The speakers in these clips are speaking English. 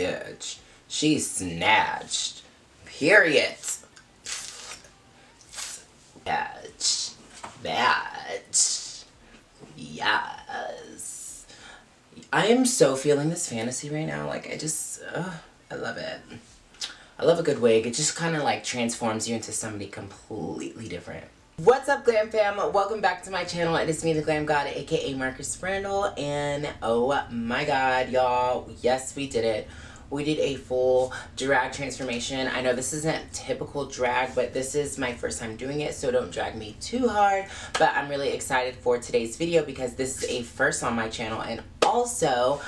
bitch. She snatched. Period. Bitch. Bitch. Yes. I am so feeling this fantasy right now. Like, I love it. I love a good wig. It just kind of like transforms you into somebody completely different. What's up, Glam Fam? Welcome back to my channel. It is me, the Glam God, aka Marcus Brandle, and oh my god, y'all, yes, we did it. We did a full drag transformation. I know this isn't typical drag, but this is my first time doing it, so don't drag me too hard. But I'm really excited for today's video because this is a first on my channel, and also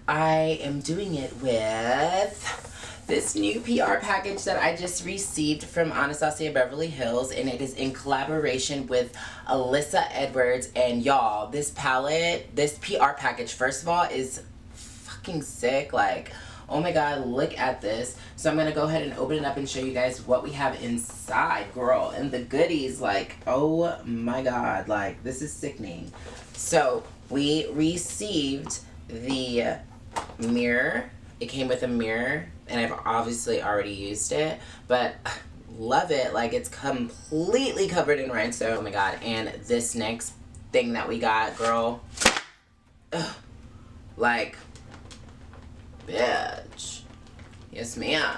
I am doing it with this new PR package that I just received from Anastasia Beverly Hills, and it is in collaboration with Alyssa Edwards. And y'all, this palette, this PR package, first of all, is fucking sick. Like, oh my god, look at this. So I'm gonna go ahead and open it up and show you guys what we have inside, girl. And the goodies, like, oh my god, like, this is sickening. So we received the mirror. It came with a mirror, and I've obviously already used it, but love it. Like, it's completely covered in rhinestone. Oh my god. And this next thing that we got, girl, ugh, like, bitch, yes ma'am.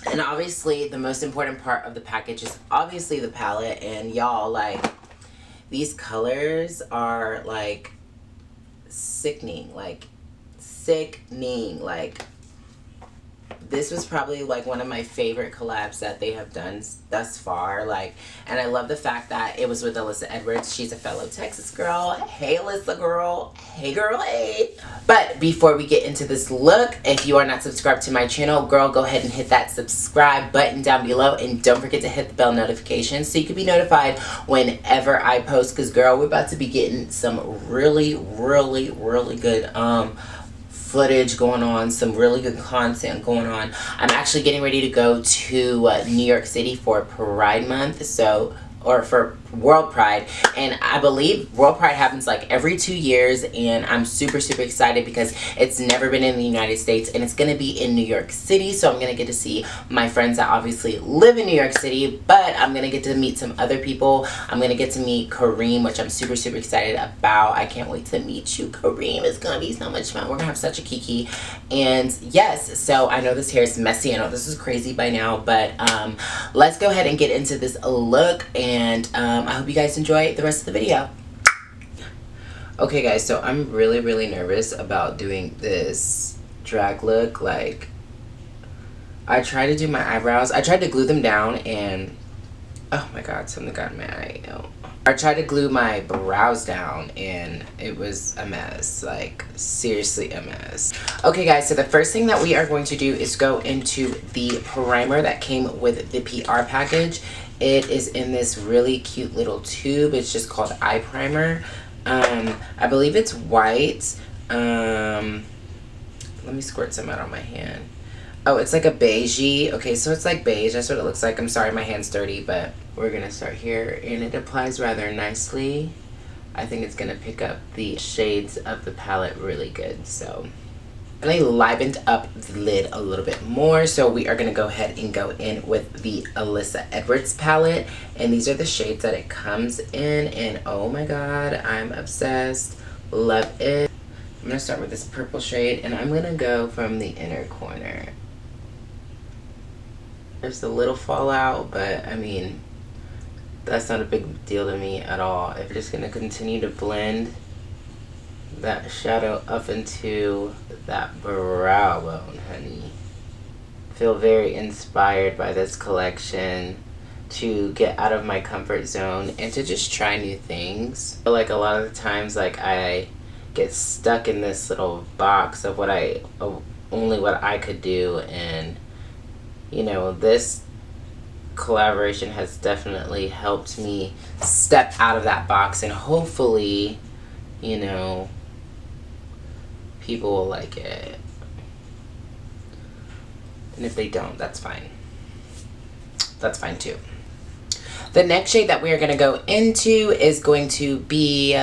And obviously the most important part of the package is obviously the palette. And y'all, like, these colors are like sickening. Like, this was probably like one of my favorite collabs that they have done thus far. Like, and I love the fact that it was with Alyssa Edwards. She's a fellow Texas girl. Hey Alyssa girl. Hey girl, hey. But before we get into this look, if you are not subscribed to my channel, girl, go ahead and hit that subscribe button down below, and don't forget to hit the bell notification so you can be notified whenever I post, because girl, we're about to be getting some really good footage going on, some really good content going on. I'm actually getting ready to go to New York City for Pride Month, or for World Pride, and I believe World Pride happens like every 2 years, and I'm super excited because it's never been in the United States, and it's gonna be in New York City. So I'm gonna get to see my friends that obviously live in New York City, but I'm gonna get to meet some other people. I'm gonna get to meet Kareem, which I'm super excited about. I can't wait to meet you, Kareem. It's gonna be so much fun. We're gonna have such a kiki. And yes, so I know this hair is messy. I know this is crazy by now, but let's go ahead and get into this look, and I hope you guys enjoy the rest of the video. Okay guys, so I'm really nervous about doing this drag look. Like, I tried to do my eyebrows. I tried to glue them down, and oh my god, something got mad. I tried to glue my brows down, and it was a mess. Like, seriously a mess. Okay guys, so the first thing that we are going to do is go into the primer that came with the PR package. It is in this really cute little tube. It's just called eye primer. I believe it's white. Let me squirt some out on my hand. Oh, it's like a beigey. Okay, so it's like beige. That's what it looks like. I'm sorry, my hand's dirty, but we're gonna start here, and it applies rather nicely. I think it's gonna pick up the shades of the palette really good. So I livened up the lid a little bit more, so we are gonna go ahead and go in with the Alyssa Edwards palette, and these are the shades that it comes in, and oh my god, I'm obsessed. Love it. I'm gonna start with this purple shade, and I'm gonna go from the inner corner. There's a little fallout, but I mean, that's not a big deal to me at all. If you're just gonna continue to blend that shadow up into that brow bone, honey. Feel very inspired by this collection to get out of my comfort zone and to just try new things. I feel like a lot of the times, like, I get stuck in this little box of only what I could do, and you know, this collaboration has definitely helped me step out of that box, and hopefully, you know, people will like it. And if they don't, that's fine. That's fine too. The next shade that we are going to go into is going to be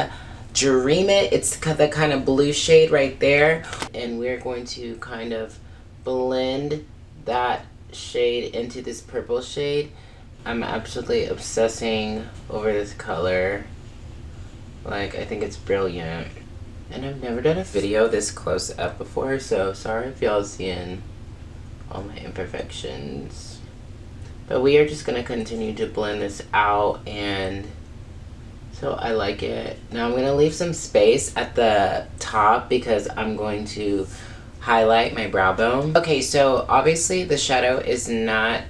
Dream It. It's the kind of blue shade right there. And we're going to kind of blend that shade into this purple shade. I'm absolutely obsessing over this color. Like, I think it's brilliant. And I've never done a video this close up before, so sorry if y'all seeing all my imperfections. But we are just gonna continue to blend this out, and so I like it. Now I'm gonna leave some space at the top because I'm going to highlight my brow bone. Okay, so obviously the shadow is not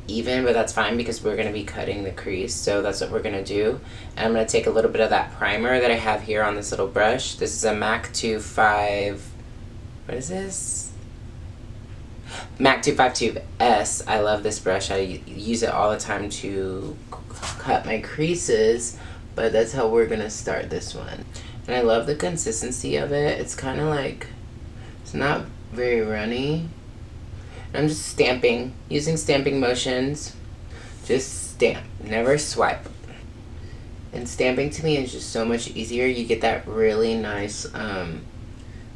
even, but that's fine because we're going to be cutting the crease, so that's what we're going to do. And I'm going to take a little bit of that primer that I have here on this little brush. This is a MAC 25, what is this? MAC 252S. I love this brush. I use it all the time to cut my creases, but that's how we're going to start this one. And I love the consistency of it. It's kind of like, it's not very runny. I'm just stamping, using stamping motions. Just stamp, never swipe. And stamping to me is just so much easier. You get that really nice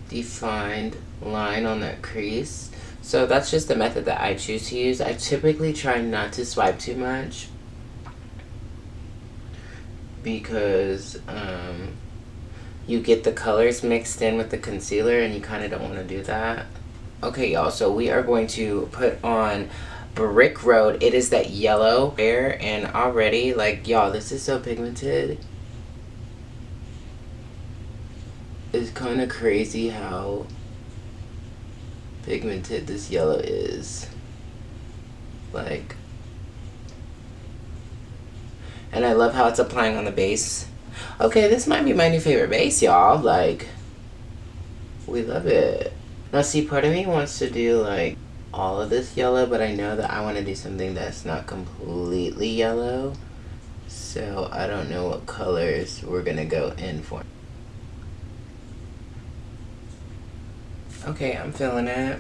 defined line on that crease. So that's just the method that I choose to use. I typically try not to swipe too much because you get the colors mixed in with the concealer and you kind of don't want to do that. Okay, y'all, so we are going to put on Brick Road. It is that yellow hair, and already, like, y'all, this is so pigmented. It's kind of crazy how pigmented this yellow is. Like, and I love how it's applying on the base. Okay, this might be my new favorite base, y'all. Like, we love it. Now see, part of me wants to do like all of this yellow, but I know that I want to do something that's not completely yellow. So I don't know what colors we're gonna go in for. Okay, I'm feeling it.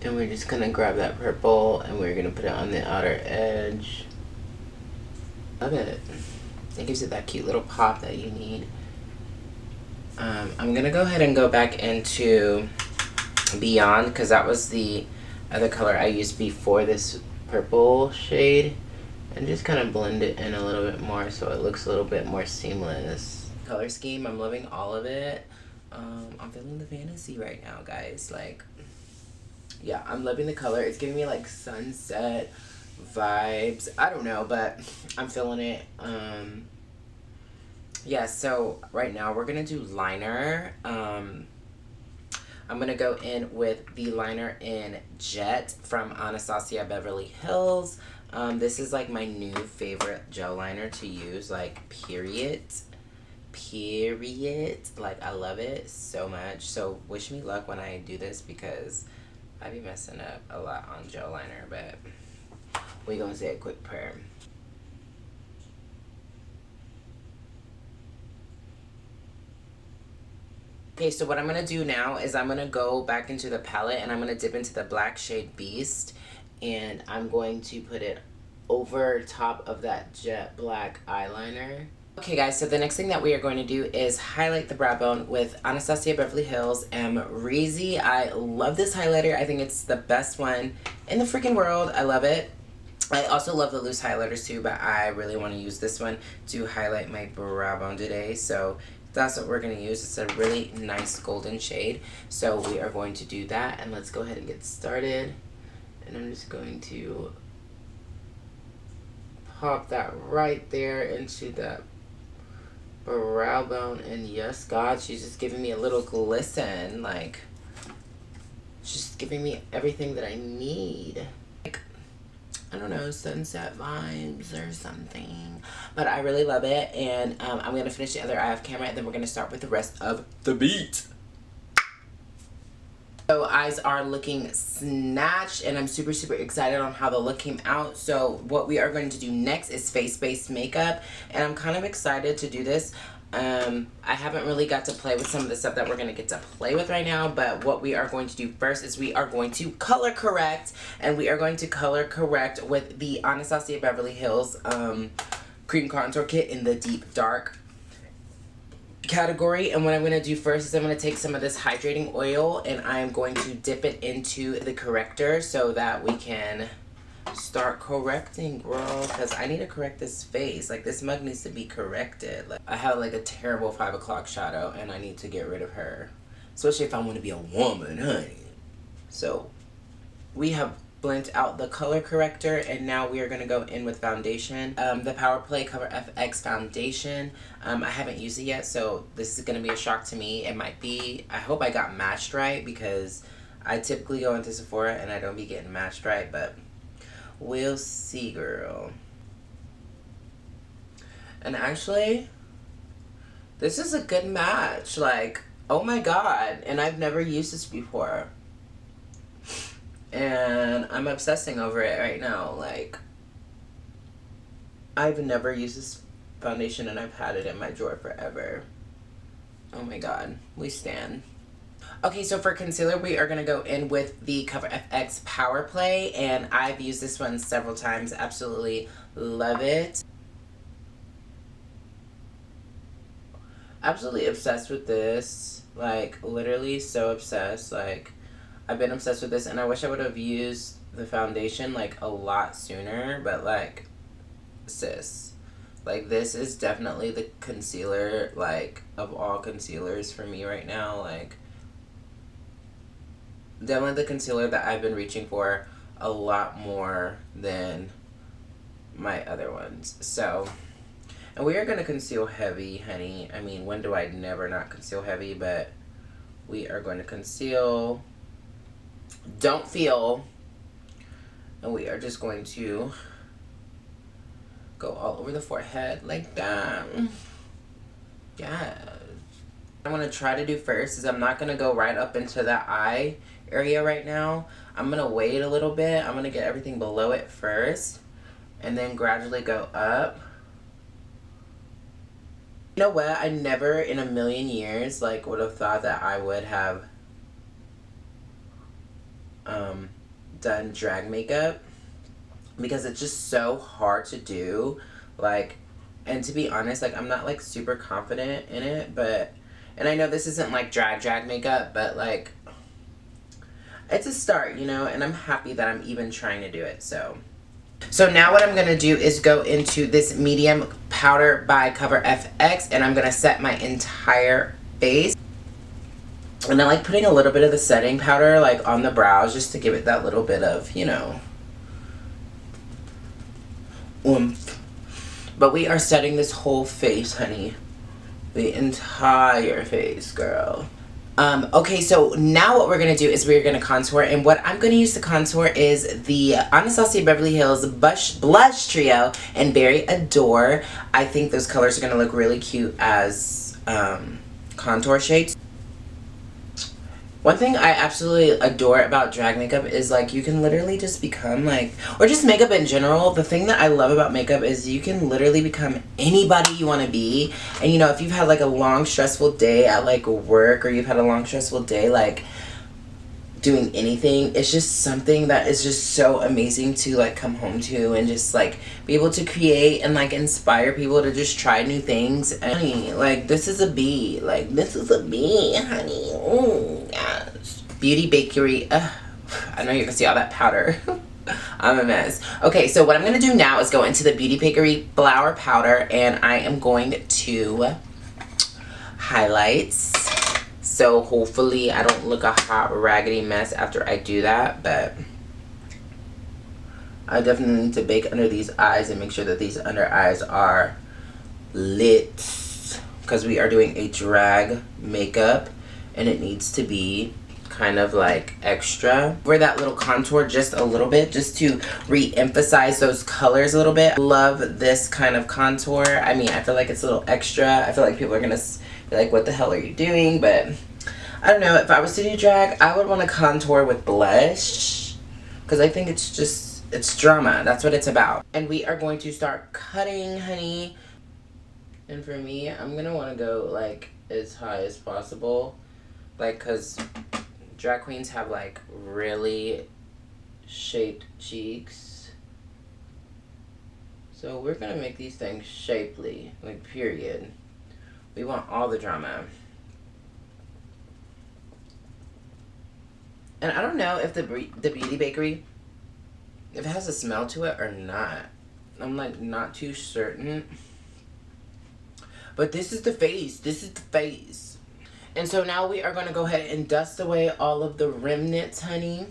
And we're just gonna grab that purple and we're gonna put it on the outer edge. Love it. It gives it that cute little pop that you need. I'm gonna go ahead and go back into Beyond because that was the other color I used before this purple shade, and just kind of blend it in a little bit more so it looks a little bit more seamless. Color scheme, I'm loving all of it. I'm feeling the fantasy right now, guys. Like, yeah, I'm loving the color. It's giving me like sunset vibes. I don't know, but I'm feeling it. Yeah, so right now we're gonna do liner. I'm going to go in with the liner in Jet from Anastasia Beverly Hills. This is like my new favorite gel liner to use, like, period. Like, I love it so much. So wish me luck when I do this because I be messing up a lot on gel liner, but we gonna say a quick prayer. Okay, so what I'm going to do now is I'm going to go back into the palette and I'm going to dip into the black shade Beast, and I'm going to put it over top of that jet black eyeliner. Okay guys, so the next thing that we are going to do is highlight the brow bone with Anastasia Beverly Hills M Reezy. I love this highlighter. I think it's the best one in the freaking world. I love it. I also love the loose highlighters too, but I really want to use this one to highlight my brow bone today. So that's what we're going to use. It's a really nice golden shade. So we are going to do that, and let's go ahead and get started. And I'm just going to pop that right there into that brow bone. And yes, God, she's just giving me a little glisten. Like, she's just giving me everything that I need. Like, I don't know, sunset vibes or something. But I really love it. And I'm going to finish the other eye off camera, and then we're going to start with the rest of the beat. So eyes are looking snatched, and I'm super, super excited on how the look came out. So what we are going to do next is face-based makeup. And I'm kind of excited to do this. I haven't really got to play with some of the stuff that we're going to get to play with right now, but what we are going to do first is we are going to color correct, and we are going to color correct with the Anastasia Beverly Hills Cream Contour Kit in the Deep Dark. category. And what I'm going to do first is I'm going to take some of this hydrating oil and I'm going to dip it into the corrector so that we can start correcting, girl, because I need to correct this face. Like, this mug needs to be corrected. Like, I have like a terrible 5 o'clock shadow and I need to get rid of her, especially if I want to be a woman, honey. So we have blend out the color corrector and now we are going to go in with foundation. The Power Play Cover FX foundation. I haven't used it yet, so this is going to be a shock to me. It might be, I hope I got matched right, because I typically go into Sephora and I don't be getting matched right, but we'll see, girl. And actually, this is a good match. Like, oh my god. And I've never used this before. And I'm obsessing over it right now. Like, I've never used this foundation and I've had it in my drawer forever. Oh my god. We stan. Okay, so for concealer, we are going to go in with the Cover FX Power Play. And I've used this one several times. Absolutely love it. Absolutely obsessed with this. Like, literally so obsessed. Like, I've been obsessed with this, and I wish I would have used the foundation, like, a lot sooner, but, like, sis. Like, this is definitely the concealer, like, of all concealers for me right now. Like, definitely the concealer that I've been reaching for a lot more than my other ones. So, and we are going to conceal heavy, honey. I mean, when do I never not conceal heavy? But we are going to conceal... Don't feel, and we are just going to go all over the forehead like that. Yeah. I'm going to try to do first is I'm not going to go right up into the eye area right now. I'm going to wait a little bit. I'm going to get everything below it first and then gradually go up. You know what? I never in a million years like would have thought that I would have done drag makeup, because it's just so hard to do. Like, and to be honest, like, I'm not like super confident in it, but, and I know this isn't like drag makeup, but like, it's a start, you know, and I'm happy that I'm even trying to do it. So now what I'm gonna do is go into this medium powder by Cover FX, and I'm gonna set my entire face. And I like putting a little bit of the setting powder like on the brows just to give it that little bit of, you know, oomph. But we are setting this whole face, honey. The entire face, girl. Okay, so now what we're going to do is we're going to contour. And what I'm going to use to contour is the Anastasia Beverly Hills Blush Trio and Berry Adore. I think those colors are going to look really cute as contour shades. One thing I absolutely adore about drag makeup is, like, you can literally just become, like, or just makeup in general. The thing that I love about makeup is you can literally become anybody you want to be. And, you know, if you've had, like, a long, stressful day at, like, work, or you've had a long, stressful day, like, doing anything, it's just something that is just so amazing to, like, come home to and just, like, be able to create and, like, inspire people to just try new things. And, honey, like, this is a bee. Like, this is a bee, honey. Ooh, yes. Beauty Bakery. I know you can see all that powder. I'm a mess. Okay, so what I'm going to do now is go into the Beauty Bakery Flour Powder, and I am going to highlight. So hopefully I don't look a hot raggedy mess after I do that, but I definitely need to bake under these eyes and make sure that these under eyes are lit, because we are doing a drag makeup and it needs to be kind of like extra. Wear that little contour just a little bit, just to re-emphasize those colors a little bit. Love this kind of contour. I mean, I feel like it's a little extra. I feel like people are gonna be like, what the hell are you doing? But I don't know, if I was to do drag, I would want to contour with blush, because I think it's just, it's drama. That's what it's about. And we are going to start cutting, honey. And for me, I'm gonna want to go like as high as possible, like, because drag queens have like really shaped cheeks. So we're gonna make these things shapely, like, period. We want all the drama. And I don't know if the Beauty Bakery, if it has a smell to it or not. I'm like not too certain. But this is the face. This is the face. And so now we are going to go ahead and dust away all of the remnants, honey.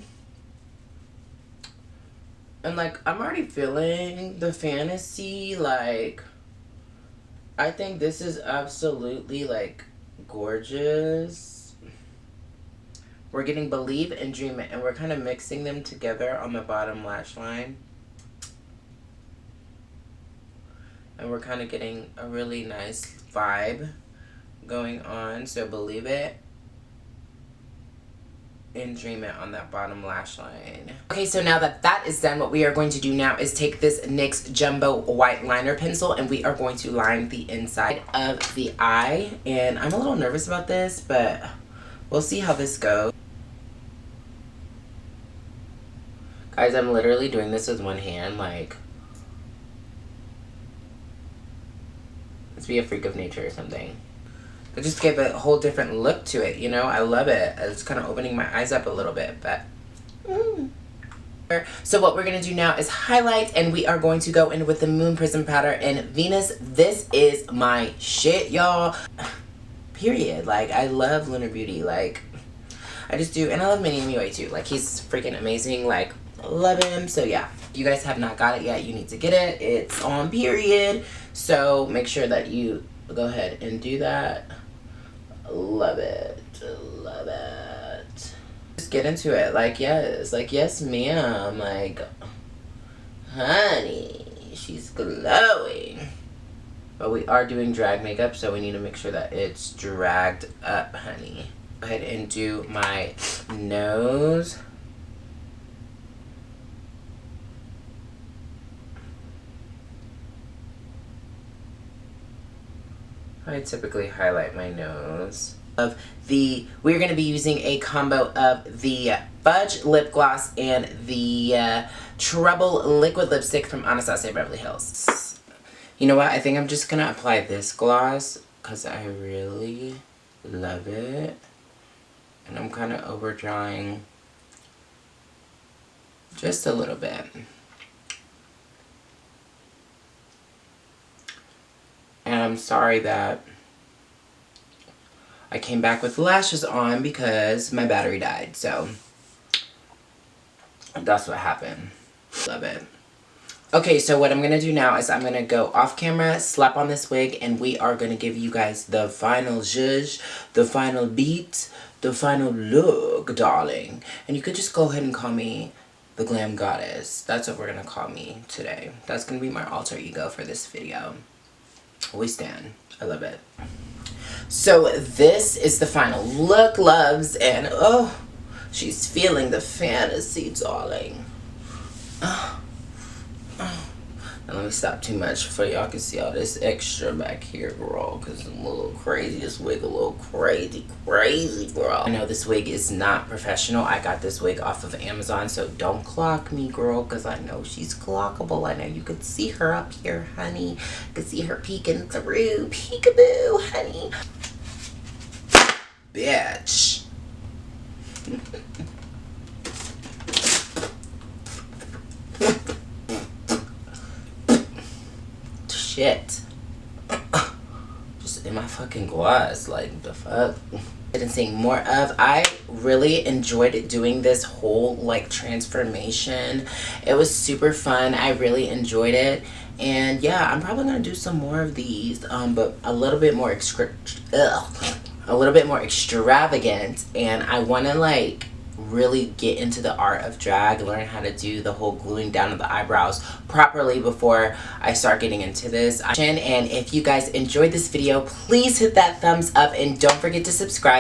And like, I'm already feeling the fantasy. Like, I think this is absolutely like gorgeous. We're getting Believe and Dream It, and we're kind of mixing them together on the bottom lash line. And we're kind of getting a really nice vibe going on. So Believe It and Dream It on that bottom lash line. Okay, so now that that is done, what we are going to do now is take this NYX Jumbo White Liner Pencil, and we are going to line the inside of the eye. And I'm a little nervous about this, but we'll see how this goes. Guys, I'm literally doing this with one hand, like, let's be a freak of nature or something. It just gave a whole different look to it, you know? I love it. It's kind of opening my eyes up a little bit, but... So what we're going to do now is highlight, and we are going to go in with the Moon Prism Powder in Venus. This is my shit, y'all. Period. Like, I love Lunar Beauty. Like, I just do. And I love Minnie MUA too. Like, he's freaking amazing. Like, love him. So yeah, if you guys have not got it yet, you need to get it. It's on period. So make sure that you go ahead and do that. Love it. Love it. Just get into it. Like, yes. Like, yes, ma'am. Like, honey, she's glowing. But we are doing drag makeup, so we need to make sure that it's dragged up, honey. Go ahead and do my nose. I typically highlight my nose. We're going to be using a combo of the Fudge Lip Gloss and the Trouble Liquid Lipstick from Anastasia Beverly Hills. You know what? I think I'm just going to apply this gloss because I really love it. And I'm kind of overdrawing just a little bit. And I'm sorry that I came back with lashes on because my battery died. So that's what happened. Love it. Okay, so what I'm going to do now is I'm going to go off camera, slap on this wig, and we are going to give you guys the final zhuzh, the final beat, the final look, darling. And you could just go ahead and call me the Glam Goddess. That's what we're going to call me today. That's going to be my alter ego for this video. We stand. I love it. So this is the final look, loves, and oh, she's feeling the fantasy, darling. And let me stop too much so y'all can see all this extra back here, girl, because I'm a little crazy. This wig a little crazy, girl. I know this wig is not professional. I got this wig off of Amazon, so don't clock me, girl, because I know she's clockable. I know you could see her up here, honey. You could see her peeking through. Peekaboo, honey. Bitch. Shit. Just in my fucking gloss, like, the fuck. And seeing more of. I really enjoyed doing this whole like transformation. It was super fun. I really enjoyed it. And yeah, I'm probably gonna do some more of these, but a little bit more extravagant. And I want to like really get into the art of drag, learn how to do the whole gluing down of the eyebrows properly before I start getting into this. And if you guys enjoyed this video, please hit that thumbs up and don't forget to subscribe.